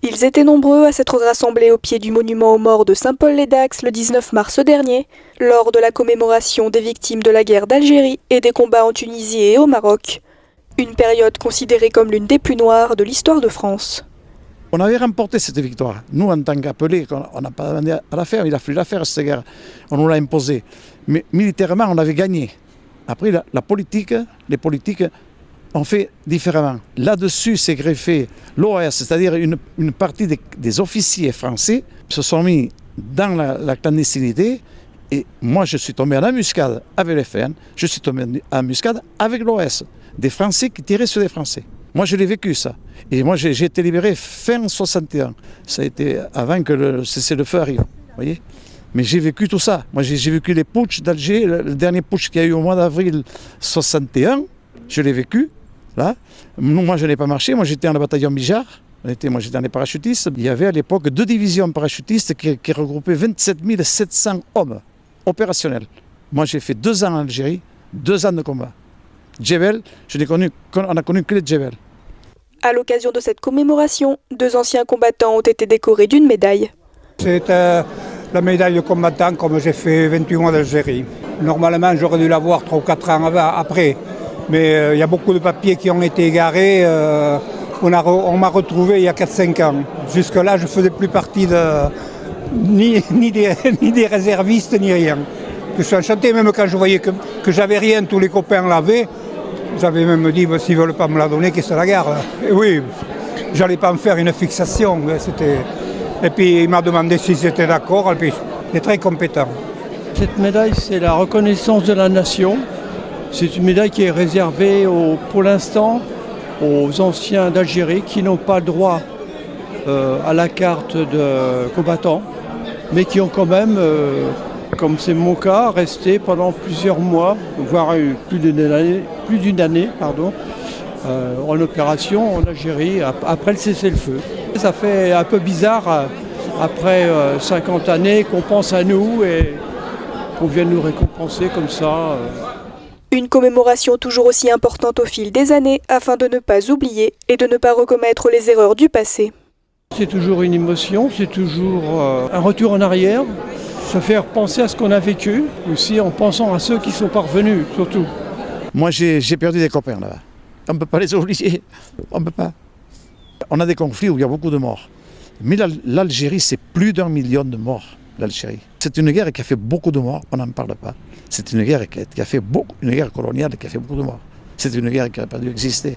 Ils étaient nombreux à s'être rassemblés au pied du monument aux morts de Saint-Paul-les-Dax le 19 mars dernier, lors de la commémoration des victimes de la guerre d'Algérie et des combats en Tunisie et au Maroc. Une période considérée comme l'une des plus noires de l'histoire de France. On avait remporté cette victoire. Nous, en tant qu'appelés, on n'a pas demandé à la faire, il a fallu la faire cette guerre. On nous l'a imposée. Mais militairement, on avait gagné. Après, les politiques ont fait différemment. Là-dessus, s'est greffé l'OAS, c'est-à-dire une partie des officiers français se sont mis dans la clandestinité. Et moi, je suis tombé en embuscade avec le FN, je suis tombé en embuscade avec l'OAS. Des Français qui tiraient sur des Français. Moi, je l'ai vécu, ça. Et moi, j'ai été libéré fin 61. Ça a été avant que le cessez-le-feu arrive. Vous voyez ? Mais j'ai vécu tout ça. Moi, j'ai vécu les putschs d'Alger, le dernier putsch qu'il y a eu au mois d'avril 61. Je l'ai vécu, là. Moi, je n'ai pas marché. Moi, j'étais dans le bataillon Bijard. Moi, j'étais dans les parachutistes. Il y avait à l'époque 2 divisions parachutistes qui regroupaient 27 700 hommes opérationnels. Moi, j'ai fait 2 ans en Algérie, 2 ans de combat. Djebel, on a connu que les Djebel. À l'occasion de cette commémoration, 2 anciens combattants ont été décorés d'une médaille. C'est la médaille de combattant comme j'ai fait 28 mois d'Algérie. Normalement, j'aurais dû l'avoir 3 ou 4 ans après. Mais il y a beaucoup de papiers qui ont été égarés. On m'a retrouvé il y a 4-5 ans. Jusque-là, je ne faisais plus partie ni des réservistes, ni rien. Je suis enchanté, même quand je voyais que j'avais rien, tous les copains l'avaient. J'avais même dit, s'ils ne veulent pas me la donner, qu'ils se la gardent. Et oui, j'allais pas me faire une fixation. Et puis il m'a demandé si j'étais d'accord, et puis il est très compétent. Cette médaille, c'est la reconnaissance de la nation. C'est une médaille qui est réservée pour l'instant aux anciens d'Algérie qui n'ont pas le droit à la carte de combattant, mais qui ont quand même, comme c'est mon cas, resté pendant plusieurs mois, voire plus d'une année, en opération en Algérie après le cessez-le-feu. Ça fait un peu bizarre après 50 années qu'on pense à nous et qu'on vienne nous récompenser comme ça. Une commémoration toujours aussi importante au fil des années afin de ne pas oublier et de ne pas recommettre les erreurs du passé. C'est toujours une émotion, c'est toujours un retour en arrière. Se faire penser à ce qu'on a vécu, aussi en pensant à ceux qui sont parvenus, surtout. Moi, j'ai perdu des copains là-bas. On ne peut pas les oublier. On ne peut pas. On a des conflits où il y a beaucoup de morts. Mais l'Algérie, c'est plus d'1 million de morts, l'Algérie. C'est une guerre qui a fait beaucoup de morts, on n'en parle pas. C'est une guerre qui a fait une guerre coloniale qui a fait beaucoup de morts. C'est une guerre qui n'a pas dû exister.